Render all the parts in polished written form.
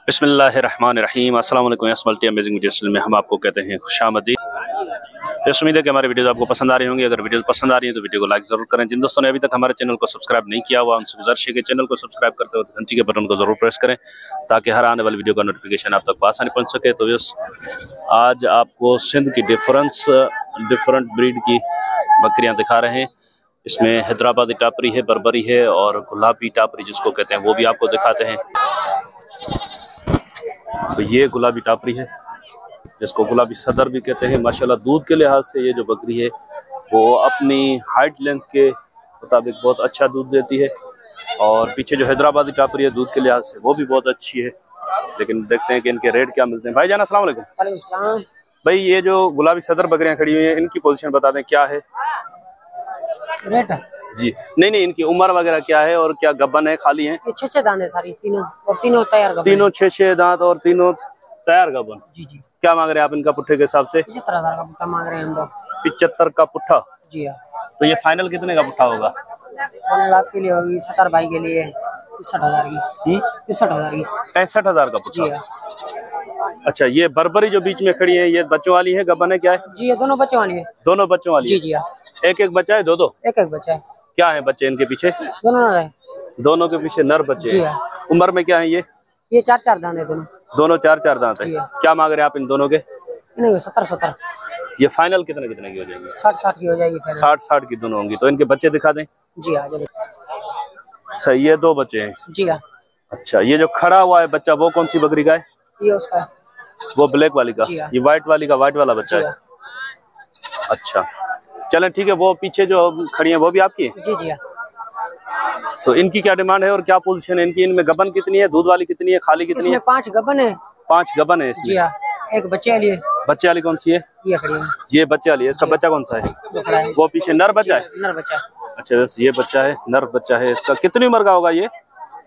बिस्मिल्लाहिर्रहमानिर्रहीम। अस्सलाम वालेकुम। मल्टी अमेजिंग वीडियो में हम आपको कहते हैं खुशामदी। इस उम्मीद है कि हमारी वीडियो आपको पसंद आ रही होंगी। अगर वीडियो पसंद आ रही है तो वीडियो को लाइक जरूर करें। जिन दोस्तों ने अभी तक हमारे चैनल को सब्सक्राइब नहीं किया हुआ उनसे गुजारिश है कि चैनल को सब्सक्राइब करते वक्त घंटी के बटन को जरूर प्रेस करें ताकि हर आने वाली वीडियो का नोटिफिकेशन आप तक आसानी पहुंच सके। तो आज आपको सिंध की डिफरेंट ब्रीड की बकरियां दिखा रहे हैं। इसमें हैदराबादी टापरी है, बर्बरी है और गुलाबी टापरी जिसको कहते हैं वो भी आपको दिखाते हैं। तो ये गुलाबी टापरी है जिसको गुलाबी सदर भी कहते हैं। माशाल्लाह दूध के लिहाज से ये जो बकरी है वो अपनी हाइट लेंथ के मुताबिक बहुत अच्छा दूध देती है। और पीछे जो हैदराबादी टापरी है दूध के लिहाज से वो भी बहुत अच्छी है। लेकिन देखते हैं कि इनके रेट क्या मिलते हैं। भाई जान अस्सलाम वालेकुम। वालेकुम सलाम। भाई ये जो गुलाबी सदर बकरियां खड़ी हुई हैं इनकी पोजीशन बता दें क्या है रेट जी? नहीं, इनकी उम्र वगैरह क्या है और क्या गब्बन है, खाली है? ये 6 दांत है सारी, तीनों और तीनों तैयार गब्बन। तीनों 6 दांत और तीनों तैयार गब्बन। जी जी। क्या मांग रहे हैं आप इनका पुट्ठे के हिसाब से? 75,000 का पुट्ठा मांग रहे हैं हम लोग। 75 का पुट्ठा? जी हाँ। तो ये फाइनल कितने का पुट्ठा होगा? 1 लाख के लिए होगी, 70 भाई के लिए 65,000 की। 65,000 की। 65,000 का पुट्ठा? जी हाँ। अच्छा, ये बर्बरी जो बीच में खड़ी है ये बच्चों वाली है, गब्बन है, क्या है? जी ये दोनों बच्चों वाली है। दोनों बच्चों वाली है? जी हाँ। एक बच्चा है? दो? एक बच्चा है। क्या है बच्चे इनके पीछे? दोनों नर है। दोनों के पीछे नर बच्चे जी हैं। हाँ। उम्र में क्या है ये? 4 दांत है दोनों। दोनों 4 दांत है। जी हाँ। क्या मांग रहे हैं आप इन दोनों के? इन्हें 70 ये फाइनल कितने की हो जाएगी? 60 की हो जाएगी। 60 की दोनों होंगी। तो इनके बच्चे दिखा दें। जी हाँ जरूर। अच्छा, ये 2 बच्चे हैं। जी हाँ। अच्छा, ये जो खड़ा हुआ है बच्चा वो कौन सी बकरी का है? ये उसका। वो ब्लैक वाली का? जी हाँ। ये व्हाइट वाली का, व्हाइट वाला बच्चा है। अच्छा चलें ठीक है। वो पीछे जो खड़ी है वो भी आपकी है? जी जी हाँ। तो इनकी क्या डिमांड है और क्या पोजीशन है इनकी? इनमें गबन कितनी है, दूध वाली कितनी है, खाली कितनी है? इसमें 5 गब्बन है। 5 गबन है इसमें? जी हाँ। एक बच्चे वाली है। बच्चे वाली कौन सी है? ये खड़ी है। ये बच्चे वाली है। इसका बच्चा कौन सा है? वो पीछे नर बच्चा है? नर बच्चा। अच्छा बस ये बच्चा है, नर बच्चा है। इसका कितनी उम्र का होगा ये?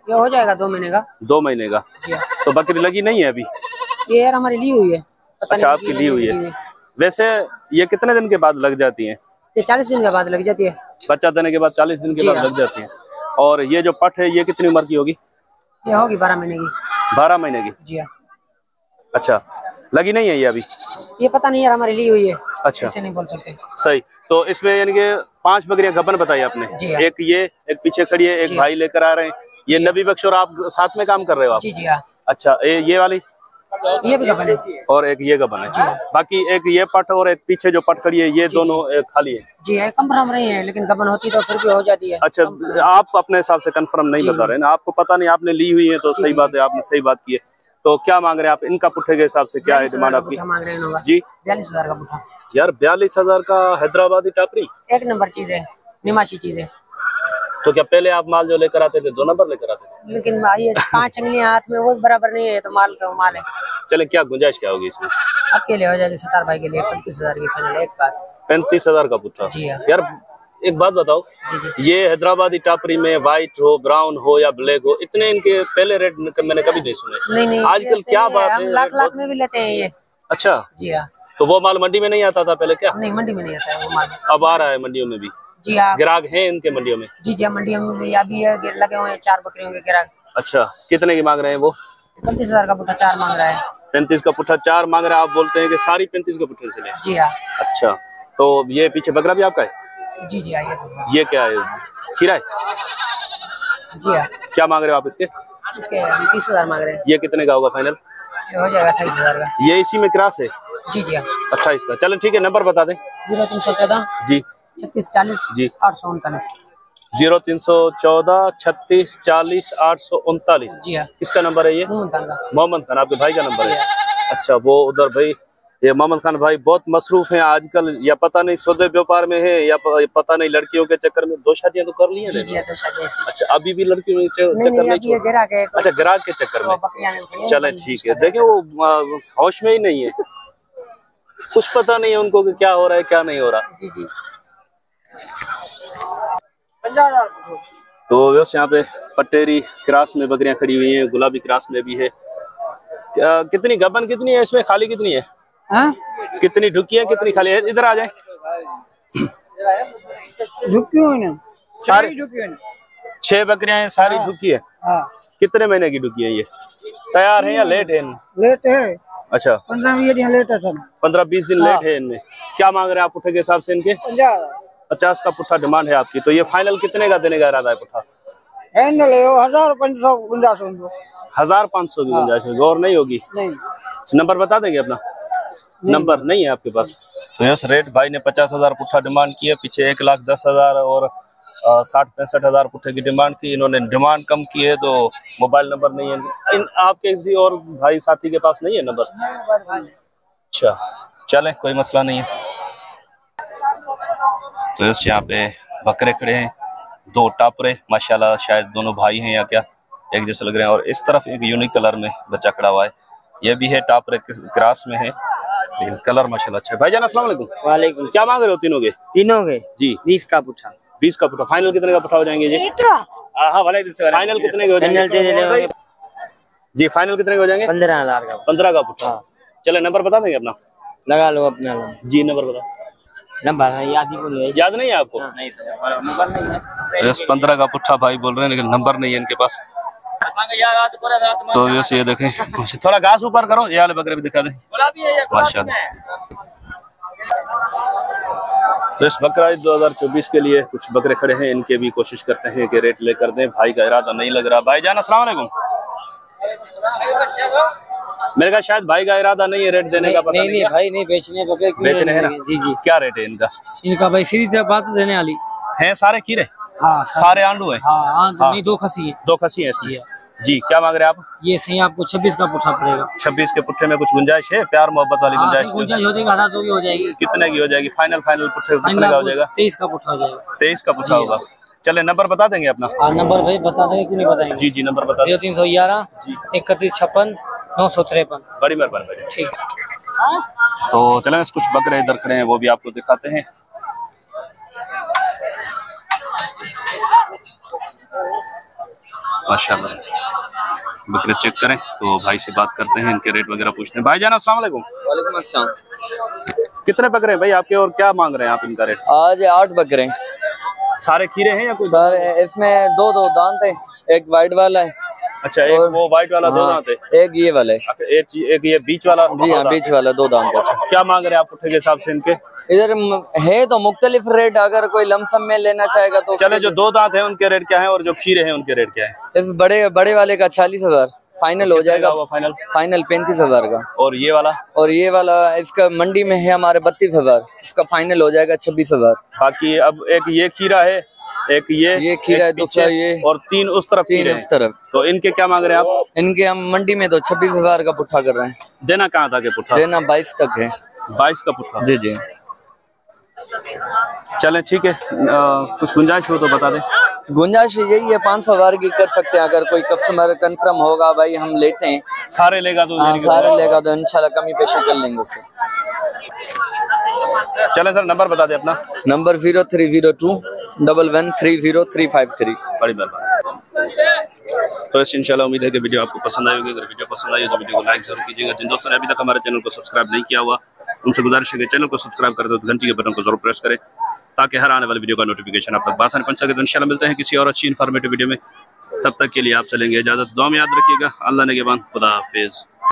ये हो जाएगा 2 महीने का। 2 महीने का? जी हाँ। तो बकरी लगी नहीं है अभी? ये यार हमारी ली हुई है। अच्छा आपकी ली हुई है। वैसे ये कितने दिन के बाद लग जाती है? ये 40 दिन के बाद लग जाती है। बच्चा देने के बाद 40 दिन के बाद लग जाती है। और ये जो पट है ये कितनी उम्र की होगी? ये होगी 12 महीने की। 12 महीने की? जी हाँ। अच्छा लगी नहीं है ये अभी? ये पता नहीं यार हमारी ली हुई है। अच्छा ऐसे नहीं बोल सकते। सही। तो इसमें यानी कि 5 बकरियां गबन बताई आपने? जी हाँ। एक ये, एक पीछे खड़ी है, एक भाई लेकर आ रहे हैं। ये नबी बख्श और आप साथ में काम कर रहे हो आप? जी जी हाँ। अच्छा ये वाली? ये भी गबन है। और एक ये गबन है। बाकी एक ये पट और एक पीछे जो पट खड़ी है ये दोनों खाली है? जी है। कंफर्म रही है लेकिन गबन होती तो फिर भी हो जाती है। अच्छा आप अपने हिसाब से कंफर्म नहीं बता रहे हैं ना, आपको पता नहीं, आपने ली हुई है तो सही बात है, आपने सही बात की है। तो क्या मांग रहे हैं आप इनका पुट्ठे के हिसाब से? क्या है डिमांड आपकी? मांग रहे हैं जी 42,000 का पुट्ठा। यार 42,000 का हैदराबादी टापरी? एक नंबर चीज है, निमाशी चीज है। तो क्या पहले आप माल जो लेकर आते थे 2 नंबर लेकर आते थे? लेकिन ये 5 अंगलियां हाथ में वो बराबर नहीं है तो माल का माल है। चले क्या गुंजाइश क्या होगी इसमें? आपके लिए हो जाएगी 70 भाई के लिए 35,000 की फाइनल। एक बात 35,000 का पुट्ठा? जी हाँ। यार एक बात बताओ, जी जी। ये हैदराबादी टापरी में व्हाइट हो, ब्राउन हो या ब्लैक हो, इतने इनके पहले रेट मैंने कभी नहीं सुने। नहीं आजकल क्या बात है, लाख में भी लेते हैं ये। अच्छा जी हाँ। तो वो माल मंडी में नहीं आता था पहले क्या? नहीं मंडी में नहीं आता है वो माल। अब आ रहा है मंडियों में भी? जी हाँ। ग्राहक हैं इनके मंडियों में? जी जी मंडियों में भी अभी लगे हुए हैं 4 बकरियों के ग्राहक। अच्छा कितने की मांग रहे हैं वो? 35,000 का पुट्ठा 4 मांग रहा है। 35 का पुट्ठा 4 मांग रहे हैं। आप बोलते हैं कि सारी 35 के पुट्ठे से ले? जी हाँ। अच्छा तो ये पीछे बकरा भी आपका है? जी जी आइए। ये क्या है, खीरा है? जी हाँ। क्या मांग रहे हो आप इसके? इसके 30,000 मांग रहे हैं। ये कितने का होगा फाइनल? ये हो जाएगा 28,000 का। ये इसी में क्रॉस है? जी जी हाँ। 28 का। चलो ठीक है, नंबर बता दें। 0314 जी 3640 जी 839। 0314 3640 839। जी हाँ। किसका नंबर है ये? मोहम्मद खान आपके भाई का नंबर है? अच्छा वो उधर भाई ये मोहम्मद खान भाई बहुत मसरूफ हैं आजकल, या पता नहीं सौदे व्यापार में है या पता नहीं लड़कियों के चक्कर में। 2 शादियां तो कर ली हैं? अच्छा अभी भी लड़कियों में चक्कर नहीं छोड़ा? अच्छा ग्राहक के चक्कर में। चले ठीक है। देखें वो होश में ही नहीं है, कुछ पता नहीं है उनको कि क्या हो रहा है क्या नहीं हो रहा। जी जी। तो वैसे यहाँ पे पटेरी क्रॉस में बकरियां खड़ी हुई हैं, गुलाबी क्रॉस में भी है। कितनी गबन कितनी है इसमें, खाली कितनी है? हाँ? कितनी ढुकी है कितनी खाली है? इधर आ जाए। ढुकी हुई ना सारी ढुकी हुई ना। 6 बकरियां हैं सारी ढुकी है। हाँ। कितने महीने की ढुकी है ये? तैयार है या लेट है? लेट है। अच्छा 15-20 दिन लेट है सर। 15-20 दिन लेट है इनमें। क्या मांग रहे हैं आप पुट्ठे के हिसाब से इनके? 50 का पुट्ठा डिमांड है आपकी। तो ये फाइनल कितने का देने का इरादा है पुट्ठा? 1500 गुंजाइश 1500 की गुंजाइश होगी और नहीं होगी? नहीं। नंबर बता देंगे अपना? नंबर नहीं है आपके पास? तो यस रेट भाई ने 50,000 पुट्ठा डिमांड किया। पीछे 1,10,000 और 60-65,000 पुट्ठे की डिमांड थी। इन्होंने डिमांड कम की है तो मोबाइल नंबर नहीं है आपके किसी और भाई साथी के पास नहीं है नंबर? अच्छा चलें कोई मसला नहीं है। तो यस यहाँ पे बकरे खड़े हैं, 2 टापरे माशाल्लाह, शायद दोनों भाई हैं या क्या, एक जैसे लग रहे हैं। और इस तरफ एक यूनिक कलर में बच्चा खड़ा हुआ है, ये भी है टापरे क्रॉस में है, लेकिन कलर माशाल्लाह अच्छा है। भाईजान अस्सलाम वालेकुम। वालेकुम। क्या मांग रहे हो तीनों के? तीनों के जी 20 का पुट्ठा। 20 का पुट्ठा। फाइनल कितने का पुट्ठा हो जाएंगे जी? हाँ फाइनल कितने के हो जाएंगे जी? फाइनल कितने के हो जाएंगे? 15,000 का। 15 का पुट्ठा। चले नंबर बता देंगे अपना? लगा लो अपना जी। नंबर बता। नंबर याद नहीं है आपको? नहीं सर, नंबर नहीं है। यस 15 का पुट्ठा भाई बोल रहे हैं, लेकिन नंबर नहीं है इनके पास। तो यस ये देखें, थोड़ा घास ऊपर करो, ये वाले बकरे भी दिखा दें माशाल्लाह। तो इस बकरा 2024 के लिए कुछ बकरे खड़े हैं, इनके भी कोशिश करते हैं कि रेट लेकर दें। भाई का इरादा नहीं लग रहा। भाईजान अस्सलाम वालेकुम। मेरे का शायद भाई का इरादा नहीं है रेट देने का। नहीं भाई नहीं बेचने बेचने हैं ना? जी जी। क्या रेट है इनका? इनका भाई सीधी बात देने वाली है। सारे खीरे? हाँ सारे आंडू है? हाँ नहीं 2 खसी है। 2 खसी है जी। क्या मांग रहे हैं आप? ये सही आपको 26 का पुट्ठा पड़ेगा। 26 के पुट्ठे में कुछ गुंजाइश है? प्यार मोहब्बत वाली गुंजाइश? गुंजाइश हो जाएगी, आधा तो हो जाएगी। कितने की हो जाएगी? फाइनल पुट्ठे कितने का हो जाएगा? 23 का पुट्ठा हो जाएगा। 23 का पुट्ठा होगा। चले नंबर बता देंगे अपना? नंबर भाई बता देंगे कि नहीं बताएंगे? जी जी नंबर बता दें। 0311 3156 953। बड़ी मेहरबानी। ठीक। तो चले कुछ बकरे इधर खड़े हैं, वो भी आपको दिखाते हैं। माशाल्लाह बकरे चेक करें तो भाई से बात करते हैं, इनके रेट वगैरह पूछते हैं। भाईजान अस्सलाम वालेकुम। वालेकुम अस्सलाम। कितने बकरे हैं भाई आपके और क्या मांग रहे हैं आप इनका रेट? आज 8 बकरे। सारे खीरे हैं या कुछ? सर इसमें 2 दांत है, एक वाइट वाला है। अच्छा एक वो वाइट वाला 2 दांत है, एक ये वाला है, एक ये बीच वाला? जी हाँ बीच वाला 2 दांत है। क्या मांग रहे हैं आप पुट्ठे के हिसाब से इनके? इधर है तो मुख्तलिफ रेट, अगर कोई लमसम में लेना चाहेगा तो चले। जो 2 दांत है उनके रेट क्या है और जो खीरे हैं उनके रेट क्या है? इस बड़े वाले का 40,000 फाइनल हो जाएगा। फाइनल 35,000 का। और ये वाला इसका मंडी में है हमारे 32,000, इसका फाइनल हो जाएगा 26,000। बाकी अब एक ये खीरा है, एक ये खीरा है, दूसरा ये, और 3 उस तरफ, 3 इस तरफ। तो इनके क्या मांग रहे हैं आप? इनके हम मंडी में तो 26,000 का पुट्ठा कर रहे हैं। देना कहाँ तक है पुट्ठा? देना 22 तक है। 22 का पुट्ठा? जी जी। चलें ठीक है, कुछ गुंजाइश हो तो बता दें। गुंजाइश यही है 500,000 की कर सकते हैं, अगर कोई कस्टमर कंफर्म होगा भाई हम लेते हैं। सारे लेगा तो? सारे लेगा तो इंशाल्लाह कमी पेशी कर लेंगे उससे। चलें सर नंबर बता दें अपना? नंबर 0302 11130353। बड़ी मेहरबानी। तो इंशाल्लाह उम्मीद है कि वीडियो आपको पसंद आई होगी। अगर वीडियो पसंद आई हो तो वीडियो को लाइक जरूर कीजिएगा। जिन दोस्तों ने अभी तक हमारे चैनल को सब्सक्राइब नहीं किया हुआ उनसे गुजारिश है कि चैनल को सब्सक्राइब कर दो, तो घंटी के बटन को जरूर प्रेस करें ताकि हर आने वाली वीडियो का नोटिफिकेशन आप तक बासानी पहुंच सके। तो इंशाल्लाह मिलते हैं किसी और अच्छी इन्फॉर्मेटिव वीडियो में, तब तक के लिए आप चलेंगे इजाजत। दुआ में याद रखिएगा। अल्लाह ने के बाद खुदा हाफिज।